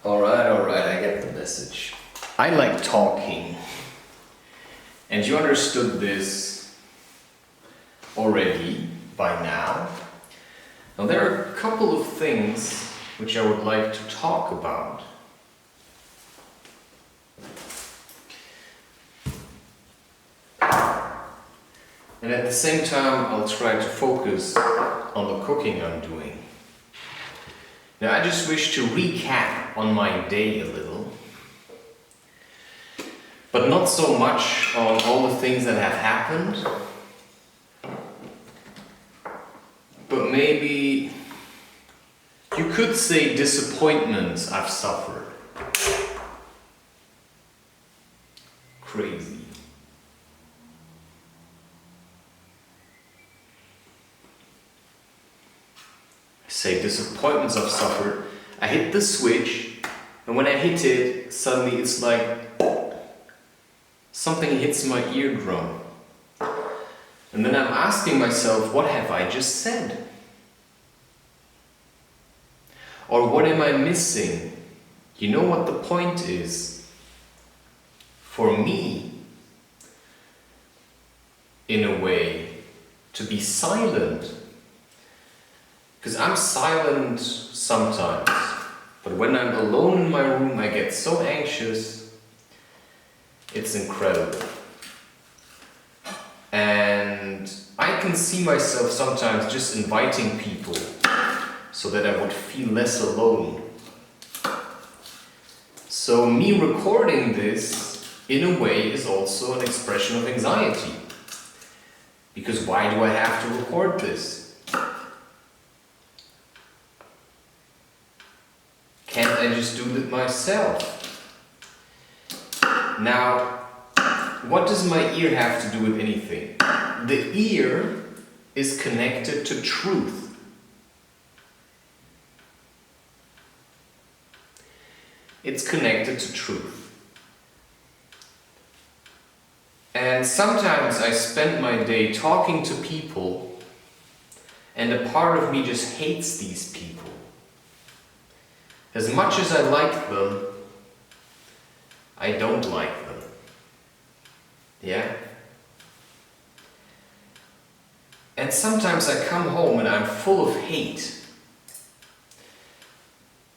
Alright, I get the message. I like talking. And you understood this already by now. Now there are a couple of things which I would like to talk about. And at the same time, I'll try to focus on the cooking I'm doing. Now I just wish to recap on my day a little, but not so much on all the things that have happened, but maybe you could say disappointments I've suffered. Crazy. Say disappointments I've suffered. I hit the switch, and when I hit it, suddenly it's like something hits my eardrum. And then I'm asking myself, what have I just said? Or what am I missing? You know what the point is? For me, in a way, to be silent. Because I'm silent sometimes, but when I'm alone in my room, I get so anxious. It's incredible. And I can see myself sometimes just inviting people so that I would feel less alone. So me recording this, in a way, is also an expression of anxiety. Because why do I have to record this? Can't I just do it myself? Now, what does my ear have to do with anything? The ear is connected to truth. It's connected to truth. And sometimes I spend my day talking to people, and a part of me just hates these people. As much as I like them, I don't like them. Yeah? And sometimes I come home and I'm full of hate.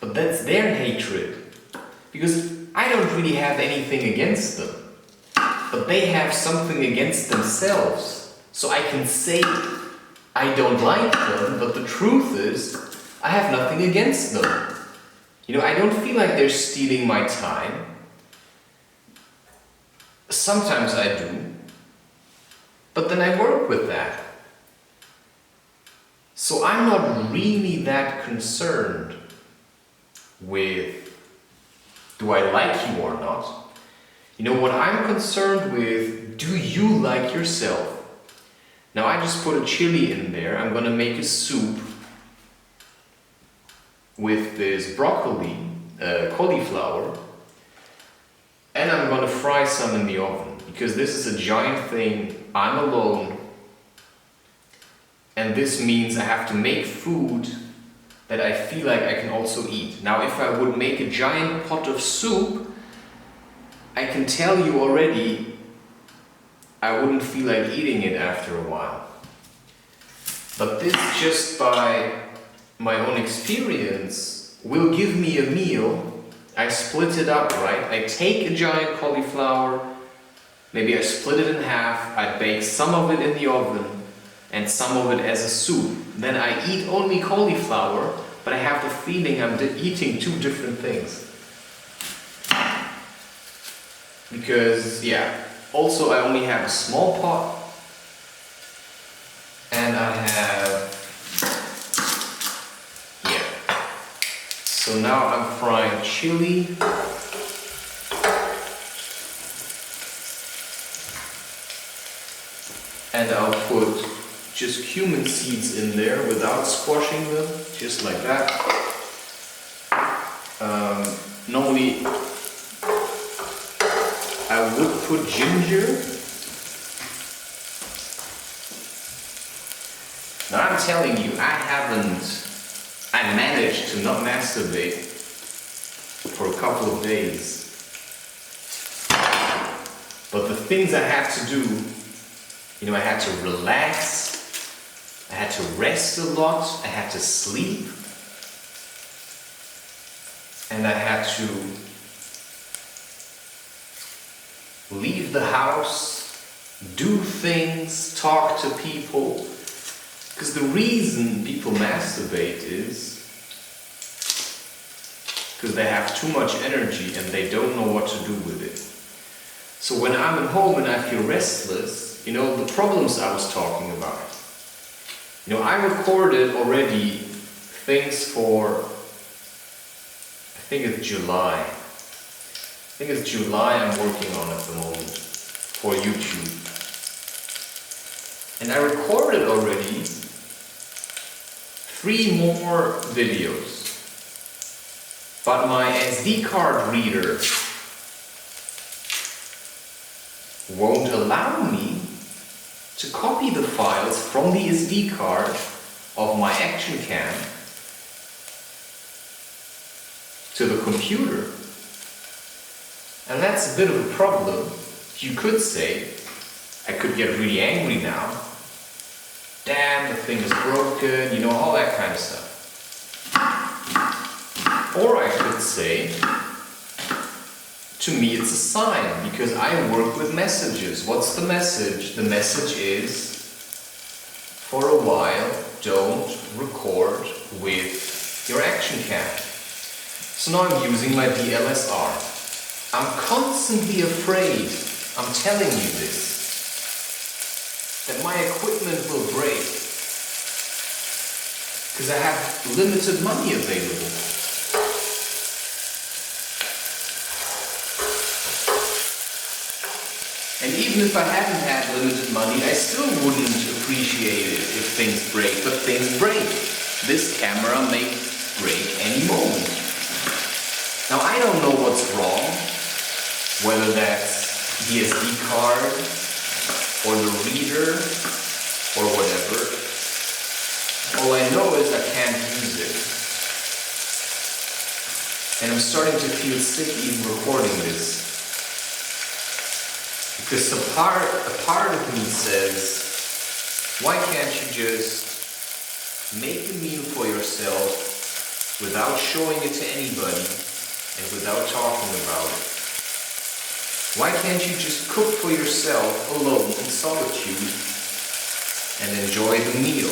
But that's their hatred. Because I don't really have anything against them. But they have something against themselves. So I can say I don't like them, but the truth is I have nothing against them. You know, I don't feel like they're stealing my time. Sometimes I do. But then I work with that. So I'm not really that concerned with do I like you or not. You know, what I'm concerned with, do you like yourself? Now I just put a chili in there. I'm gonna make a soup with this broccoli, cauliflower, and I'm gonna fry some in the oven because this is a giant thing. I'm alone, and this means I have to make food that I feel like I can also eat. Now, if I would make a giant pot of soup, I can tell you already, I wouldn't feel like eating it after a while. But this, just by my own experience, will give me a meal. I split it up, right? I take a giant cauliflower, maybe I split it in half, I bake some of it in the oven and some of it as a soup. Then I eat only cauliflower, but I have the feeling I'm eating two different things. Because, yeah, also I only have a small pot and I have, so now I'm frying chili. And I'll put just cumin seeds in there without squashing them, just like that. Normally I would put ginger. Now I'm telling you, I managed to not masturbate for a couple of days. But the things I had to do, I had to relax, I had to rest a lot, I had to sleep, and I had to leave the house, do things, talk to people. Because the reason people masturbate is because they have too much energy and they don't know what to do with it. So when I'm at home and I feel restless, the problems I was talking about. I recorded already things for, I think it's July. I'm working on at the moment for YouTube. And I recorded already 3 more videos. But my SD card reader won't allow me to copy the files from the SD card of my action cam to the computer. And that's a bit of a problem. You could say, I could get really angry now. Damn, the thing is broken, all that kind of stuff. Or I could say, to me it's a sign, because I work with messages. What's the message? The message is, for a while, don't record with your action cam. So now I'm using my DLSR. I'm constantly afraid, I'm telling you this, that my equipment will break. Because I have limited money available. And even if I hadn't had limited money, I still wouldn't appreciate it if things break. But things break. This camera may break any moment. Now I don't know what's wrong, whether that's the SD card, or the reader, or whatever. All I know is I can't use it. And I'm starting to feel sick even recording this. Because a part of me says, why can't you just make a meal for yourself without showing it to anybody and without talking about it? Why can't you just cook for yourself alone in solitude and enjoy the meal?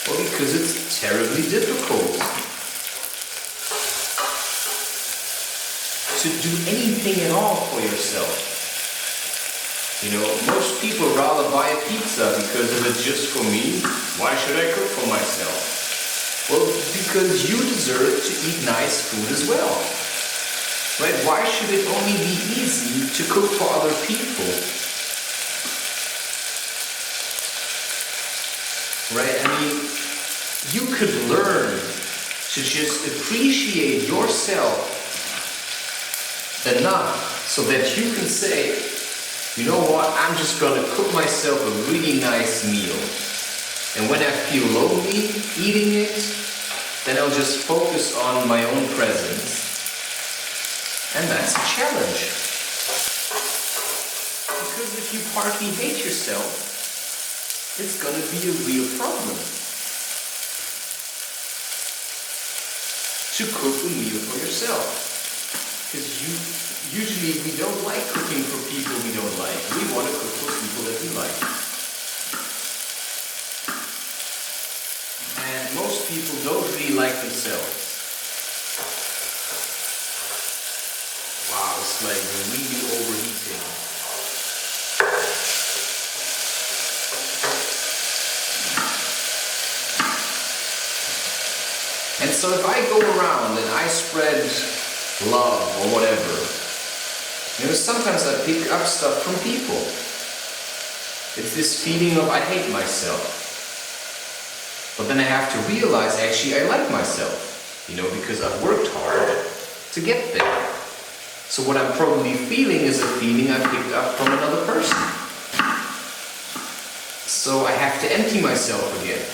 Well, because it's terribly difficult to do anything at all for yourself. Most people rather buy a pizza because if it's just for me, why should I cook for myself? Well, because you deserve to eat nice food as well. Right? Why should it only be easy to cook for other people? Right? You could learn to just appreciate yourself enough so that you can say, you know what, I'm just gonna cook myself a really nice meal. And when I feel lonely eating it, then I'll just focus on my own presence. And that's a challenge. Because if you partly hate yourself, it's gonna be a real problem to cook a meal for yourself. Because usually we don't like cooking for people we don't like. We want to cook for people that we like. And most people don't really like themselves. Wow, it's like really overheating. And so if I go around and I spread love or whatever, sometimes I pick up stuff from people. It's this feeling of I hate myself. But then I have to realize actually I like myself, because I've worked hard to get there. So what I'm probably feeling is a feeling I picked up from another person. So I have to empty myself again.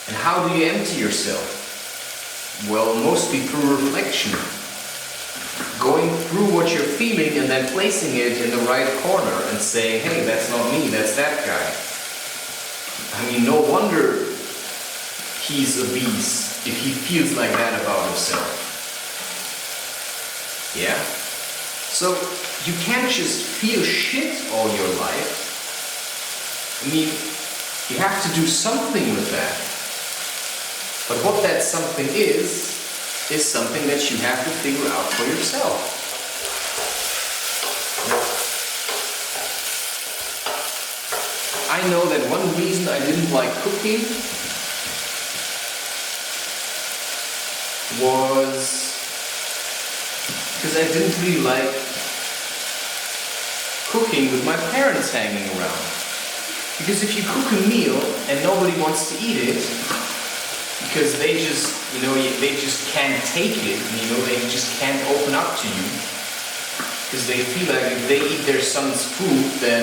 And how do you empty yourself? Well, mostly through reflection. Going through what you're feeling and then placing it in the right corner and saying, hey, that's not me, that's that guy. I mean, no wonder he's obese if he feels like that about himself. Yeah? So, you can't just feel shit all your life. I mean, you have to do something with that. But what that something is something that you have to figure out for yourself. I know that one reason I didn't like cooking was because I didn't really like cooking with my parents hanging around. Because if you cook a meal and nobody wants to eat it, because they just, they just can't take it, they just can't open up to you. Because they feel like if they eat their son's food, then,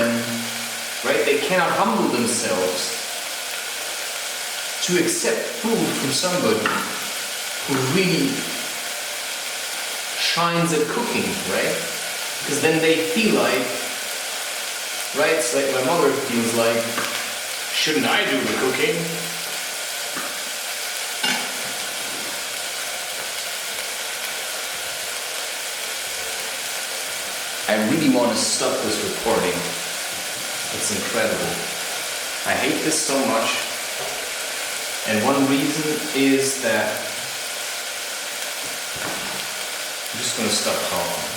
right, they cannot humble themselves to accept food from somebody who really shines at cooking, right? Because then they feel like, right, it's like my mother feels like, shouldn't I do the cooking? I really want to stop this recording. It's incredible. I hate this so much. And one reason is that I'm just going to stop talking.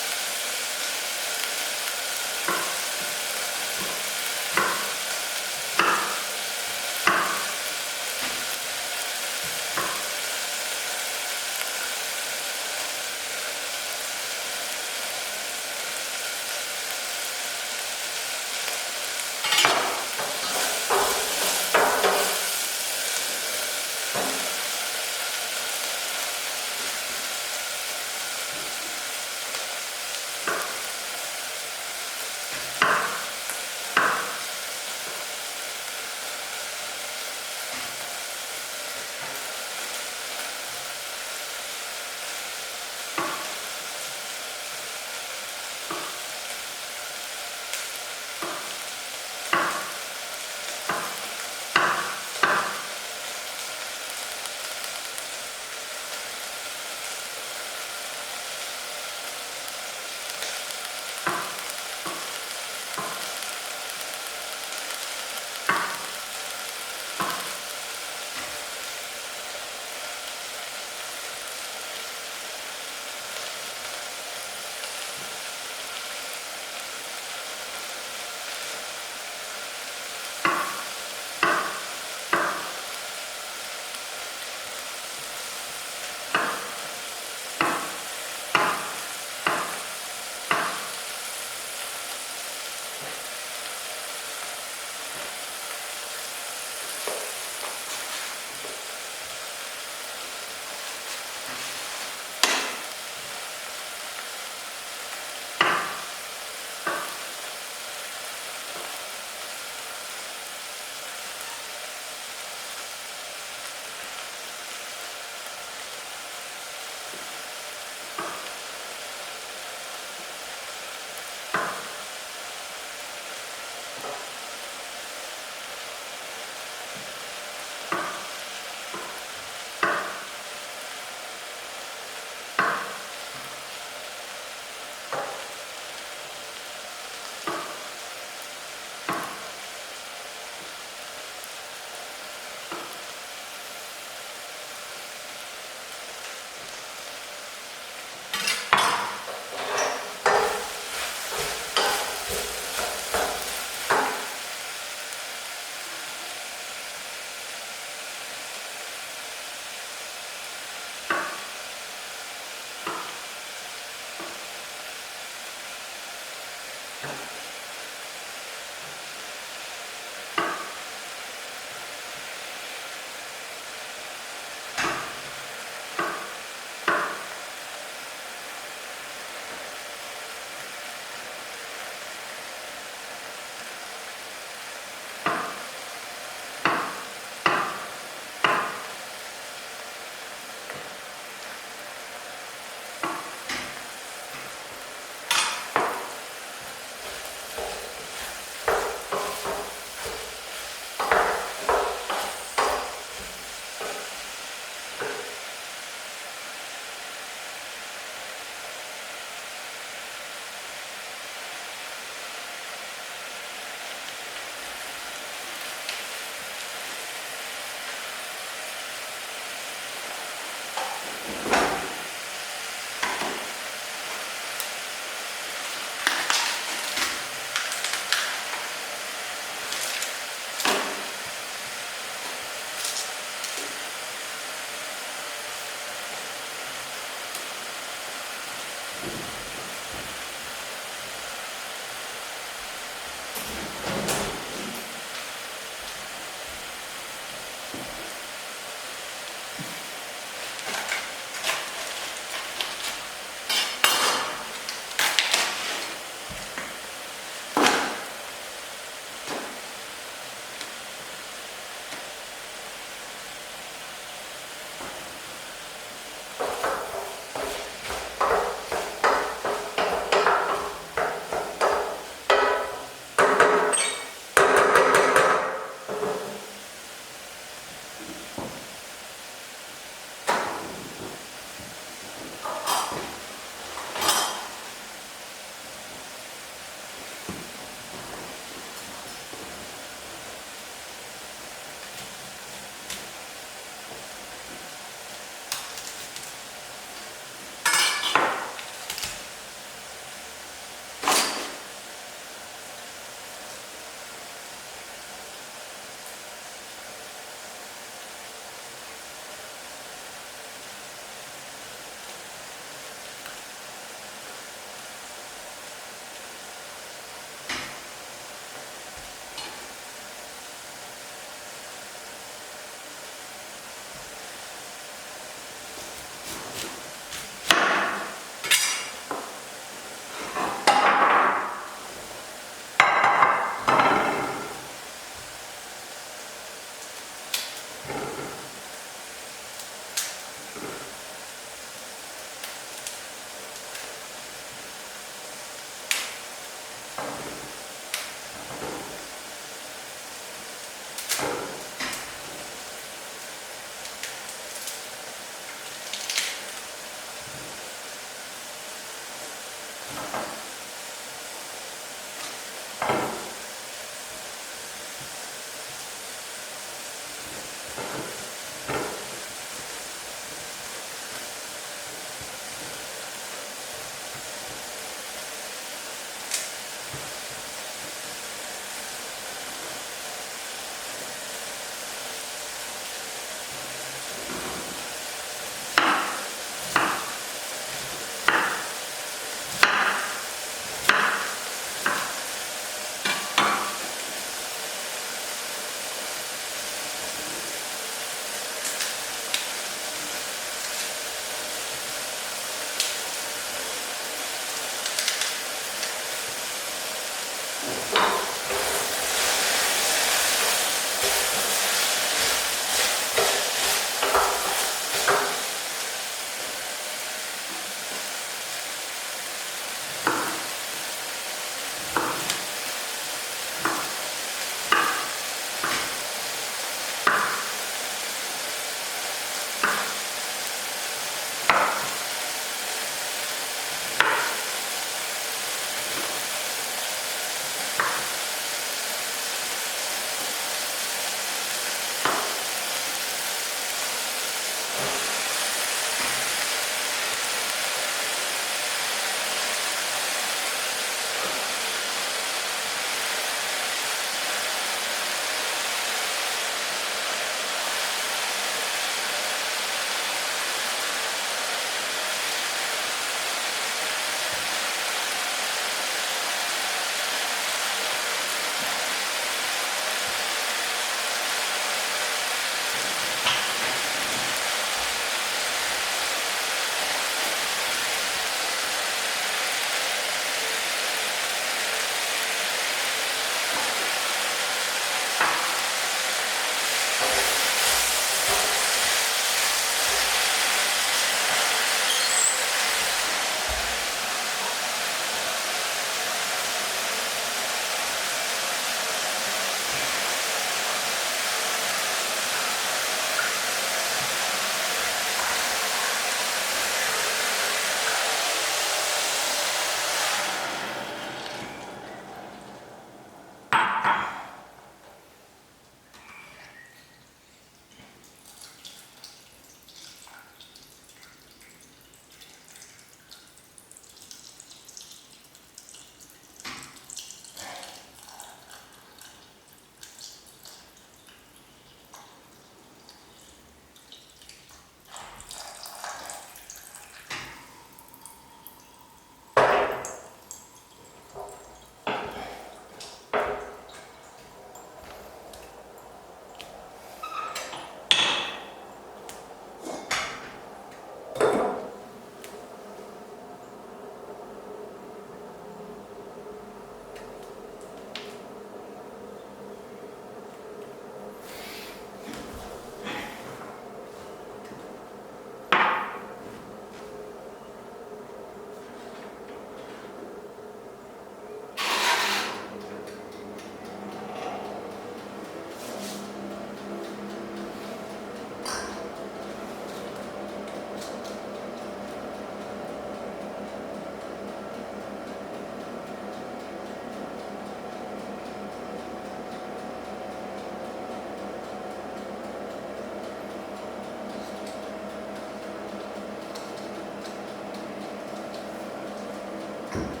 on.